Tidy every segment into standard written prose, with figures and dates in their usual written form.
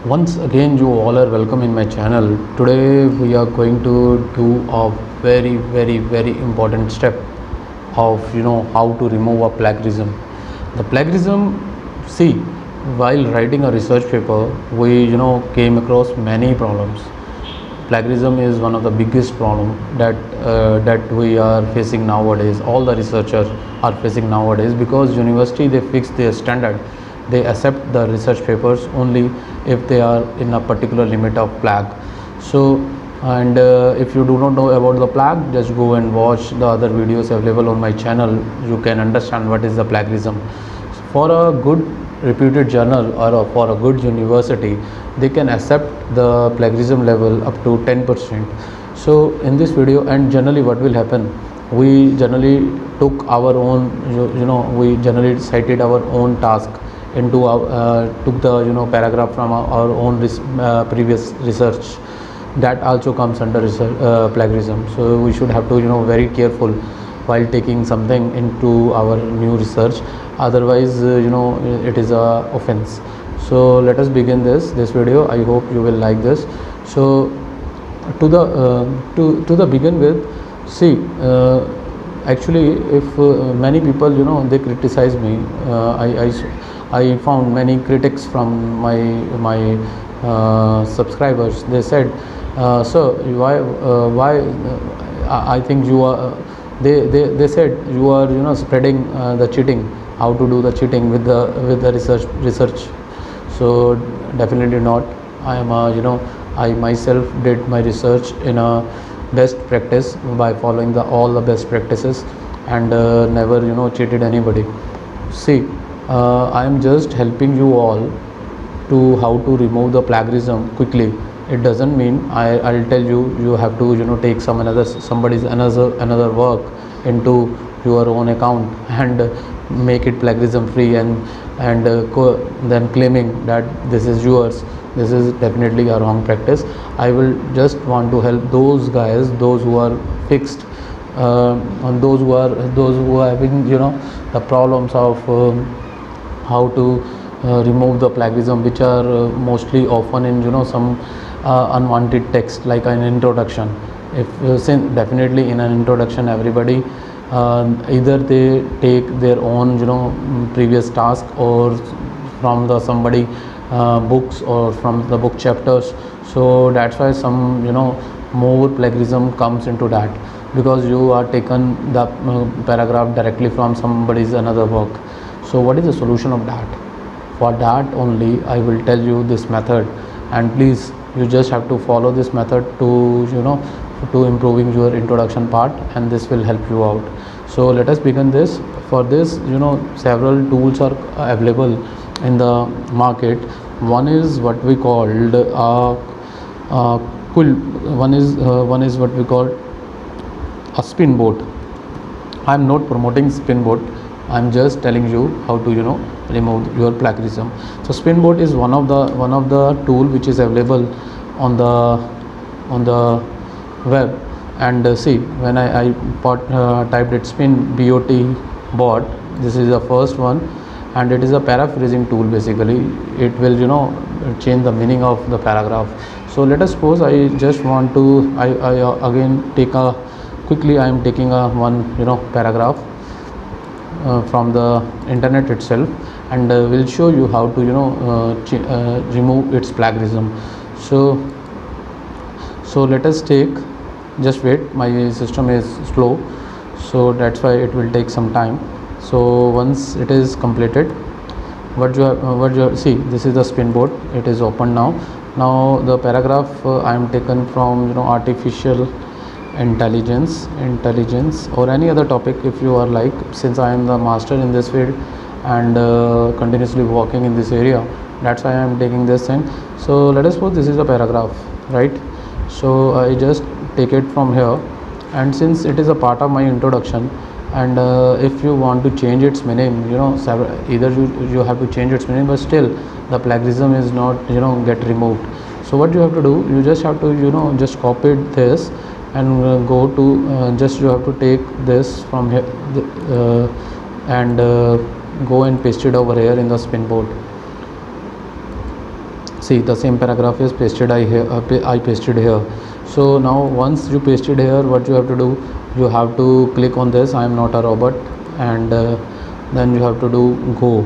Once again, you all are welcome in my channel. Today we are going to do a very important step of how to remove a plagiarism. The plagiarism, see, while writing a research paper, we came across many problems. Plagiarism is one of the biggest problem that we are facing nowadays. All the researchers are facing nowadays because university, they fix their standard. They accept the research papers only if they are in a particular limit of plag. So, and if you do not know about the plag, just go and watch the other videos available on my channel. You can understand what is the plagiarism. For a good reputed journal or for a good university, they can accept the plagiarism level up to 10%. So in this video, and generally what will happen, we generally took our own, we generally cited our own task into our, took the paragraph from our own previous research. That also comes under plagiarism. So we should have to very careful while taking something into our new research. Otherwise, it is a offense. So let us begin this video. I hope you will like this. So to the begin with, see, actually, if many people they criticize me, I found many critics from my subscribers. They said, so why I think you are they said you are spreading the cheating, how to do the cheating with the research. So definitely not. I am I myself did my research in a best practice by following all the best practices, and never cheated anybody. See, I am just helping you all to how to remove the plagiarism quickly. It doesn't mean I'll tell you have to take somebody's another work into your own account and make it plagiarism free, and then claiming that this is yours. This is definitely a wrong practice. I will just want to help those guys, those who are fixed, and those who are having the problems of how to remove the plagiarism, which are mostly often in some unwanted text, like an introduction. If since definitely in an introduction, everybody either they take their own previous task, or from the somebody books, or from the book chapters. So that's why some more plagiarism comes into that, because you are taken the paragraph directly from somebody's another work. So what is the solution of that? For that only I will tell you this method, and please, you just have to follow this method to to improving your introduction part, and this will help you out. So let us begin this. For this, several tools are available in the market. One is what we called one is what we call a Spinboard. I am not promoting Spinboard. I am just telling you how to remove your plagiarism. So Spinboard is one of the tool which is available on the web. And see, when I typed it bot, this is the first one, and it is a paraphrasing tool. Basically, it will change the meaning of the paragraph. So let us suppose I just want to I again take a quickly I am taking a one paragraph from the internet itself, and will show you how to remove its plagiarism. So let us take, just wait, my system is slow, so that's why it will take some time. So once it is completed, what you see, this is the Spinboard. It is open now. The paragraph I am taken from artificial intelligence or any other topic, if you are like, since I am the master in this field and continuously working in this area, that's why I am taking this thing. So let us suppose this is a paragraph, right? So I just take it from here, and since it is a part of my introduction, and if you want to change its meaning, either you have to change its meaning, but still the plagiarism is not get removed. So what you have to do, you just have to just copy this and go to just you have to take this from here, and go and paste it over here in the spin board. See, the same paragraph is pasted I pasted here. So now once you pasted here, what you have to do, you have to click on this I am not a robot, and then you have to do go.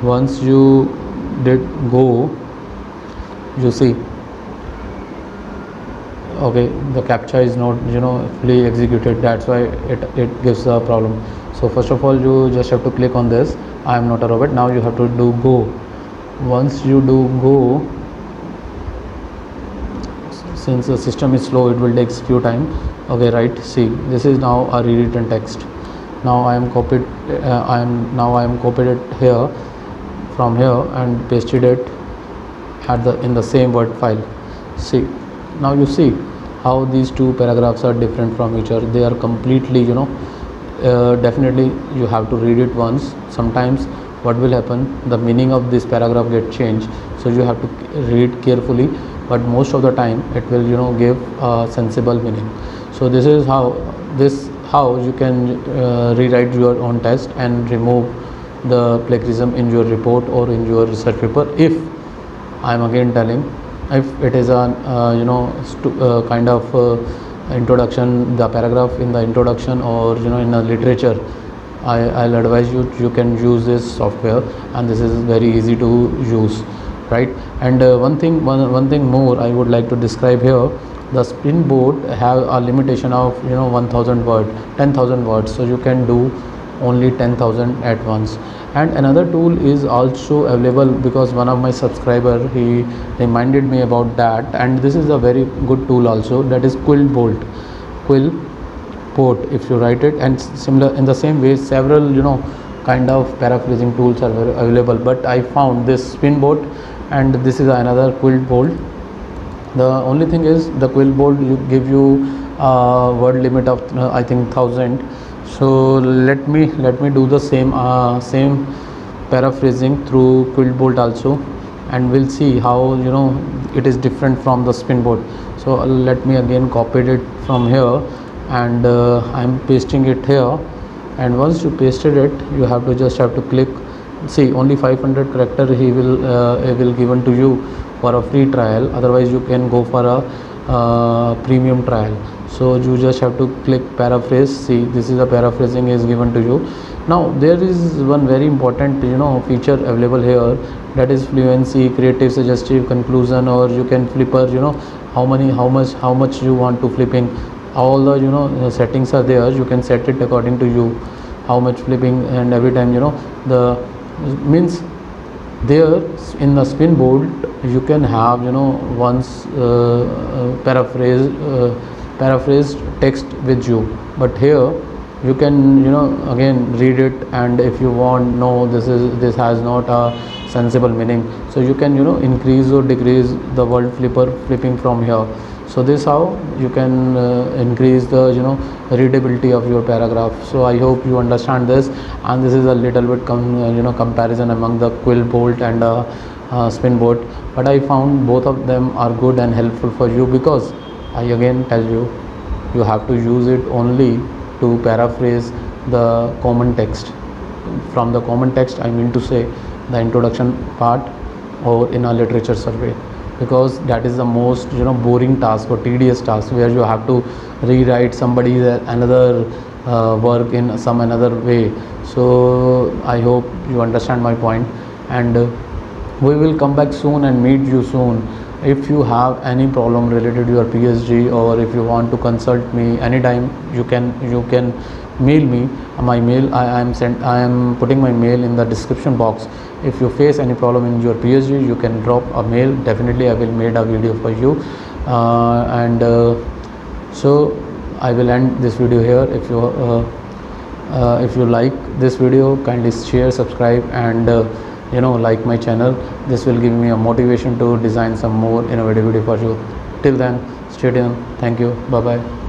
Once you did go, you see, okay, the captcha is not fully executed, that's why it gives a problem. So first of all, you just have to click on this I am not a robot. Now you have to do go. Once you do go, since the system is slow, it will take few time. Okay, right, see, this is now a rewritten text. Now I am copied it here, from here, and pasted it in the same word file. See, now you see how these two paragraphs are different from each other. They are completely, definitely you have to read it once. Sometimes what will happen, the meaning of this paragraph get changed, so you have to read carefully, but most of the time it will give a sensible meaning. So this is how you can rewrite your own text and remove the plagiarism in your report or in your research paper. If I am again telling, if it is a kind of introduction, the paragraph in the introduction, or in a literature, I'll advise you can use this software, and this is very easy to use, right? And one thing more I would like to describe here. The spin board have a limitation of 1000 word 10,000 words, so you can do only 10,000 at once. And another tool is also available, because one of my subscriber, he reminded me about that, and this is a very good tool also, that is Quillbolt. If you write it, and similar in the same way, several kind of paraphrasing tools are available, but I found this spin board, and this is another Quillbolt. The only thing is, the Quillbolt give you word limit of I think 1000. So let me do the same paraphrasing through Quillbolt also, and we'll see how it is different from the spin board. So let me again copy it from here, and I'm pasting it here. And once you pasted it, you have to click. See, only 500 character he will given to you for a free trial, otherwise you can go for a premium trial. So you just have to click paraphrase. See, this is a paraphrasing is given to you. Now there is one very important feature available here, that is fluency, creative, suggestive, conclusion, or you can flipper, how much you want to flipping. All the settings are there. You can set it according to you, how much flipping, and every time the means there in the spin board you can have once paraphrased text with you, but here you can again read it, and if you want, no, this has not a sensible meaning, so you can increase or decrease the word flipping from here. So this how you can increase the readability of your paragraph. So I hope you understand this, and this is a little bit comparison among the Quillbolt and spin board, but I found both of them are good and helpful for you, because I again tell you, you have to use it only to paraphrase the common text. From the common text, I mean to say the introduction part, or in a literature survey, because that is the most boring task or tedious task, where you have to rewrite somebody's another work in some another way. So I hope you understand my point, and we will come back soon and meet you soon. If you have any problem related to your PhD, or if you want to consult me anytime, you can mail me. My mail, I am putting my mail in the description box. If you face any problem in your PhD, you can drop a mail. Definitely I will make a video for you, so I will end this video here. If you like this video, kindly share, subscribe, and like my channel. This will give me a motivation to design some more innovative video for you. Till then, stay tuned. Thank you. Bye bye.